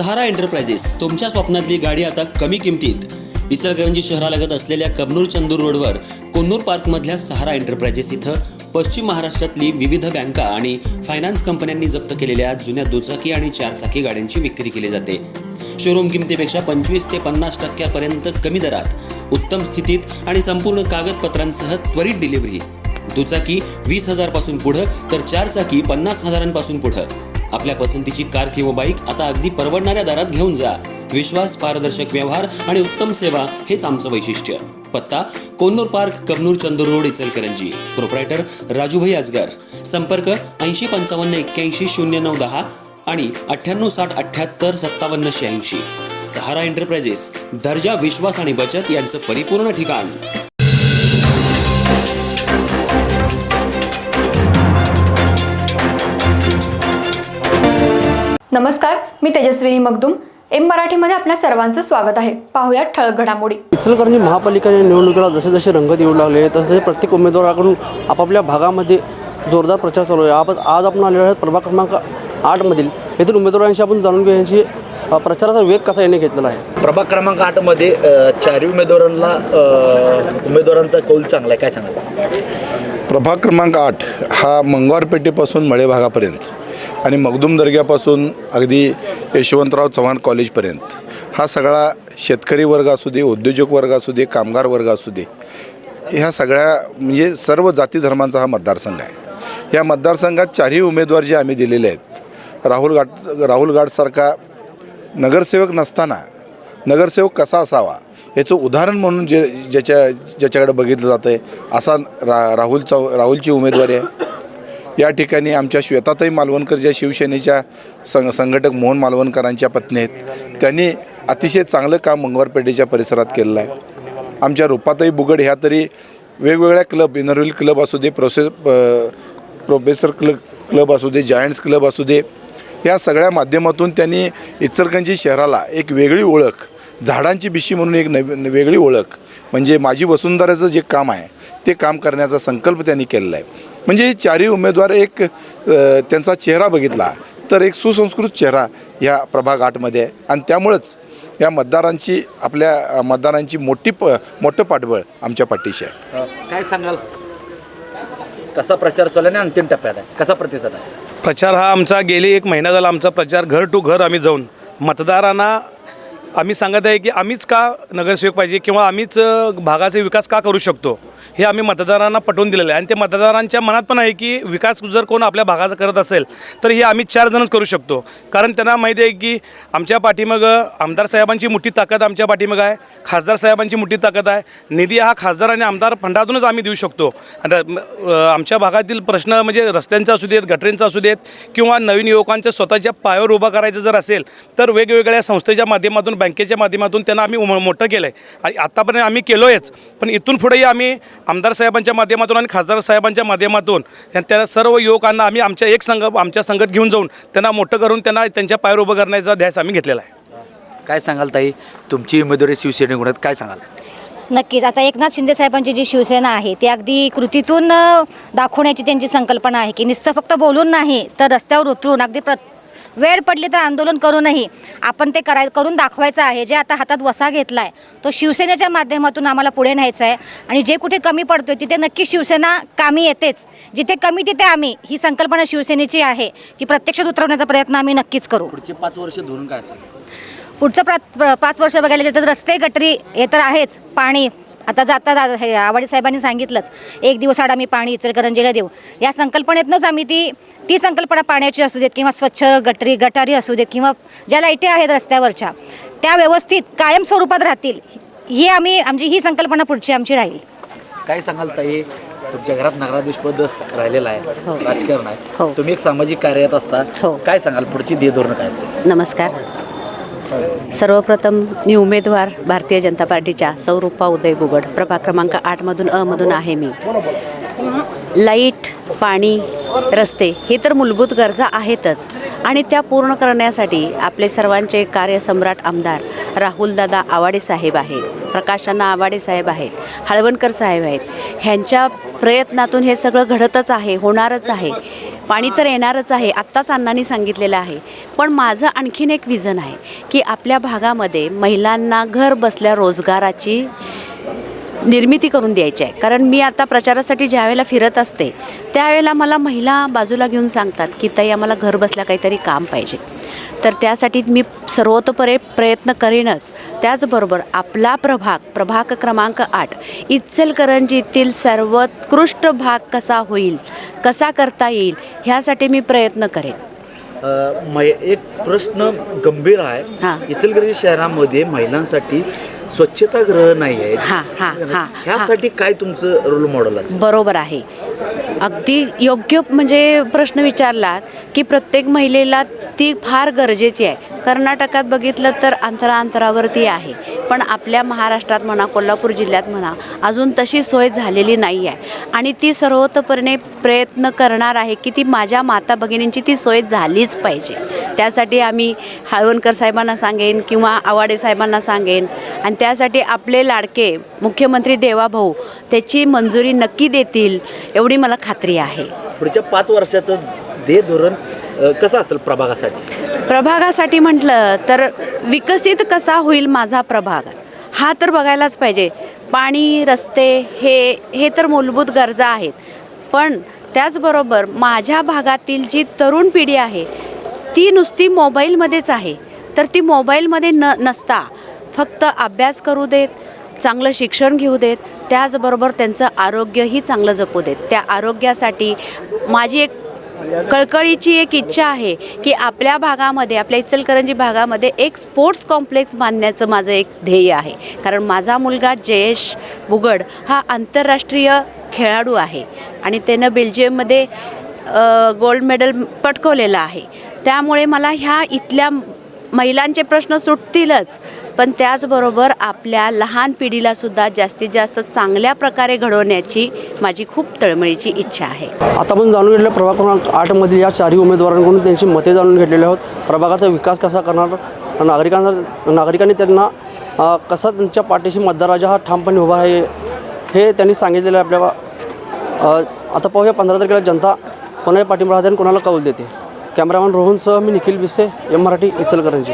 सहारा enterprises, तुमच्या स्वप्नातली गाडी आता कमी किमतीत. इचलकरंजी शहरालगत असलेल्या कबनूर चंदूर रोडवर कोन्नूर पार्कमधल्या सहारा एंटरप्राइजेस इथं पश्चिम महाराष्ट्रातली विविध बँका आणि फायनान्स कंपन्यांनी जप्त केलेल्या जुन्या दुचाकी आणि चारचाकी गाड्यांची विक्री केली जाते. शोरूम किमतीपेक्षा 25 ते 50% कमी दरात, उत्तम स्थितीत आणि संपूर्ण कागदपत्रांसह त्वरित डिलिव्हरी. दुचाकी 20,000 पासून पुढं तर चारचाकी 50,000 पुढं. आपल्या पसंतीची कार किंवा बाईक आता अगदी परवडणाऱ्या दरात घेऊन जा. विश्वास, पारदर्शक व्यवहार आणि उत्तम सेवा हेच आमचं वैशिष्ट्य. पत्ता Konnur park, Kabnur Chandur road, Ichalkaranji. Proprietor Rajubhai Ajgar. संपर्क 80 55 81 09 10 आणि 98 60 78 57 86. सहारा एंटरप्राइजेस, दर्जा, विश्वास आणि बचत यांचं परिपूर्ण ठिकाण. नमस्कार, मी तेजस्विनी मगदूम. एम मराठीमध्ये आपल्या सर्वांचं स्वागत आहे. पाहूयात ठळक घडामोडी. इचलकरंजी महापालिकेच्या निवडणुकीला जसे जसे रंगत येऊ लागले तसे प्रत्येक उमेदवाराकडून आपापल्या भागामध्ये जोरदार प्रचार चालू आहे. आज आपण आलेलो आहे प्रभाग क्रमांक 8 मधील येथील उमेदवारांशी आपण जाणून घेऊ यांची प्रचाराचा वेग कसा याने घेतलेला आहे. प्रभाग क्रमांक 8 मध्ये चारही उमेदवारांचा कौल चांगला आहे, काय सांगाल? प्रभाग क्रमांक 8 हा मंगवारपेठेपासून मळे भागापर्यंत आणि मगदूम दर्ग्यापासून अगदी यशवंतराव चव्हाण कॉलेजपर्यंत हा सगळा शेतकरी वर्ग असू दे, उद्योजक वर्ग असू दे, कामगार वर्ग असू दे, ह्या सगळ्या म्हणजे सर्व जाती धर्मांचा हा मतदारसंघ आहे. या मतदारसंघात चारही उमेदवार जे आम्ही दिलेले आहेत, राहुल गाडसारखा नगरसेवक नसताना नगरसेवक कसा असावा याचं उदाहरण म्हणून ज्याच्याकडे बघितलं जातं आहे असा राहुलची उमेदवारी आहे. या ठिकाणी आमच्या श्वेताताई मालवणकर ज्या शिवसेनेच्या संघटक मोहन मालवणकरांच्या पत्नी आहेत, त्यांनी अतिशय चांगलं काम मंगवारपेठेच्या परिसरात केलेलं आहे. आमच्या रुपाताई बुगड ह्या तरी वेगवेगळ्या क्लब, इनरव्हील क्लब असू दे, प्रोफेसर क्लब असू दे, जायंट्स क्लब असू दे, या सगळ्या माध्यमातून त्यांनी इचलकरंजी शहराला एक वेगळी ओळख, झाडांची बिशी म्हणून एक वेगळी ओळख म्हणजे माझी वसुंधराचं जे काम आहे ते काम करण्याचा संकल्प त्यांनी केलेला आहे. म्हणजे हे चारही उमेदवार एक त्यांचा चेहरा बघितला तर एक सुसंस्कृत चेहरा ह्या प्रभाग 8मध्ये आहे आणि त्यामुळंच या आपल्या मतदारांची मोठं पाठबळ आमच्या पाठीशी आहे. काय सांगाल, कसा प्रचार चालू आहे आणि अंतिम टप्प्यात आहे, कसा प्रतिसाद आहे? प्रचार हा आमचा गेली 1 महिना झाला. आमचा प्रचार घर टू घर आम्ही जाऊन मतदारांना आम्ही सांगत आहे की आम्हीच का नगरसेवक पाहिजे किंवा आम्हीच भागाचा विकास का करू शकतो हे आम्ही मतदारांना पटवून दिलेलं आहे. आणि ते मतदारांच्या मनात पण आहे की विकास जर कोण आपल्या भागाचा करत असेल तर हे आम्ही 4 जणच करू शकतो. कारण त्यांना माहिती आहे की आमच्या पाठीमागं आमदार साहेबांची मोठी ताकद आमच्या पाठीमागं आहे, खासदार साहेबांची मोठी ताकद आहे. निधी हा खासदार आणि आमदार फंडातूनच आम्ही देऊ शकतो. आमच्या भागातील प्रश्न म्हणजे रस्त्यांचा असू देत, गटरींचा असू देत किंवा नवीन युवकांच्या स्वतःच्या पायावर उभा करायचं जर असेल तर वेगवेगळ्या संस्थेच्या माध्यमातून, बँकेच्या माध्यमातून त्यांना आम्ही मोठं केलं आहे आणि आत्तापर्यंत आम्ही केलो आहेच. पण इथून पुढेही आम्ही आमदार साहेबांच्या माध्यमातून आणि खासदार साहेबांच्या माध्यमातून त्या सर्व युवकांना आम्ही आमच्या संघट घेऊन जाऊन त्यांना मोठं करून त्यांच्या पायावर उभं करण्याचा ध्यास आम्ही घेतलेला आहे. काय सांगाल ताई, तुमची उमेदवारी शिवसेनेकडून काय सांगाल? नक्कीच. आता एकनाथ शिंदे साहेबांची जी शिवसेना आहे ती अगदी कृतीतून दाखवण्याची त्यांची संकल्पना आहे की नुसतं फक्त बोलून नाही तर रस्त्यावर उतरून अगदी वेळ पडली तर आंदोलन करूनही आपण ते करून दाखवायचं आहे. जे आता हातात वसा घेतला आहे तो शिवसेनेच्या माध्यमातून आम्हाला पुढे न्यायचा आहे आणि जे कुठे कमी पडतोय तिथे नक्की शिवसेना कामी येतेच. जिथे कमी तिथे आम्ही, ही संकल्पना शिवसेनेची आहे, ती प्रत्यक्षात उतरवण्याचा प्रयत्न आम्ही नक्कीच करू. पुढचे 5 वर्ष धोरण काय असेल? पुढचं 5 वर्ष बघायला गेलं तर रस्ते, गटरी हे तर आहेच. पाणी आता हे आवाडे साहेबांनी सांगितलंच, 1 दिवस आड आम्ही पाणी इचलकरंजीला देऊ. या संकल्पनेतनंच आम्ही ती संकल्पना पाण्याची असू देत किंवा स्वच्छ गटारी असू देत किंवा ज्या लाईटी आहेत रस्त्यावरच्या त्या व्यवस्थित कायम स्वरूपात राहतील, ही संकल्पना पुढची आमची राहील. काय सांगाल ताई, तुमच्या घरात नगराध्यक्षपद राहिलेलं आहे, राजकारण आहे, तुम्ही एक सामाजिक कार्यात असता, काय सांगाल पुढची धोरण काय असते? नमस्कार. सर्वप्रथम मी उमेदवार भारतीय जनता पार्टीच्या सौरूपा उदय बुगड, प्रभाग क्रमांक 8 मधून मधून आहे. मी लाईट, पाणी, रस्ते हे तर मूलभूत गरजा आहेतच आणि त्या पूर्ण करण्यासाठी आपले सर्वांचे कार्यसम्राट आमदार राहुलदादा आवाडे साहेब आहेत, प्रकाश अण्णा आवाडे साहेब आहेत, हळवणकर साहेब आहेत. ह्यांच्या प्रयत्नातून हे सगळं घडतच आहे, होणारच आहे. पाणी तर येणारच आहे, आत्ताच अण्णांनी सांगितलेलं आहे. पण माझं आणखीन एक विजन आहे की आपल्या भागामध्ये महिलांना घर बसल्या रोजगाराची निर्मिती करून द्यायची आहे. कारण मी आता प्रचारासाठी ज्यावेळेला फिरत असते त्यावेळेला मला महिला बाजूला घेऊन सांगतात की ताई आम्हाला घर बसल्या काहीतरी काम पाहिजे. तर त्यासाठी मी सर्वतोपरी प्रयत्न करेनच. त्याचबरोबर आपला प्रभाग क्रमांक 8 इचलकरंजीतील सर्वोत्कृष्ट भाग कसा होईल, कसा करता येईल ह्यासाठी मी प्रयत्न करेन. एक प्रश्न गंभीर आहे. हां. इचलकरंजी शहरामध्ये महिलांसाठी स्वच्छतागृह नाही आहे. हां. ह्यासाठी काय तुमचं रोल मॉडेल असेल? बरोबर आहे. अगदी योग्य म्हणजे प्रश्न विचारलात की प्रत्येक महिलेला ती फार गरजेची आहे. कर्नाटकात बघितलं तर अंतरावरती आहे, पण आपल्या महाराष्ट्रात म्हणा, कोल्हापूर जिल्ह्यात म्हणा, अजून तशी सोय झालेली नाही आहे. आणि ती सर्वतोपरीने प्रयत्न करणार आहे की ती माझ्या माता भगिनींची ती सोय झालीच पाहिजे. त्यासाठी आम्ही हाळवणकर साहेबांना सांगेन किंवा आवाडे साहेबांना सांगेन. आणि त्यासाठी आपले लाडके मुख्यमंत्री देवाभाऊ त्याची मंजुरी नक्की देतील एवढी मला खात्री आहे. पुढच्या 5 वर्षाचं धोरण कसं असेल प्रभागासाठी म्हटलं तर विकसित कसा होईल माझा प्रभाग हा तर बघायलाच पाहिजे. पाणी, रस्ते हे तर मूलभूत गरजा आहेत. पण त्याचबरोबर माझ्या भागातील जी तरुण पिढी आहे ती नुसती मोबाईलमध्येच आहे. तर ती मोबाईलमध्ये नसता फक्त अभ्यास करू देत, चांगलं शिक्षण घेऊ देत, त्याचबरोबर त्यांचं आरोग्यही चांगलं जपू देत. त्या आरोग्यासाठी माझी एक कळकळीची एक इच्छा आहे की आपल्या भागामध्ये, आपल्या इचलकरंजी भागामध्ये एक स्पोर्ट्स कॉम्प्लेक्स बांधण्याचं माझं एक ध्येय आहे. कारण माझा मुलगा जयेश बुगड हा आंतरराष्ट्रीय खेळाडू आहे आणि त्यानं बेल्जियममध्ये गोल्ड मेडल पटकवलेलं आहे. त्यामुळे मला ह्या इथल्या महिलांचे प्रश्न सुटतीलच, पण त्याचबरोबर आपल्या लहान पिढीलासुद्धा जास्तीत जास्त चांगल्या प्रकारे घडवण्याची माझी खूप तळमळीची इच्छा आहे. आता आपण जाणून घेतलं प्रभाग क्रमांक 8मधील या 4ही उमेदवारांकडून त्यांची मते जाणून घेतलेली आहोत. प्रभागाचा विकास कसा करणार, नागरिकांनी त्यांना कसा त्यांच्या पाठीशी मतदाराजा हा ठामपणे उभा आहे हे त्यांनी सांगितलेलं आहे आपल्याला. आता पाहूया 15 तारखेला जनता कोणाच्या पाठिंबा राहते आणि कोणाला कौल देते. कॅमेरामॅन रोहनसह मी निखिल बिसे, एम मराठी, इचलकरंजी.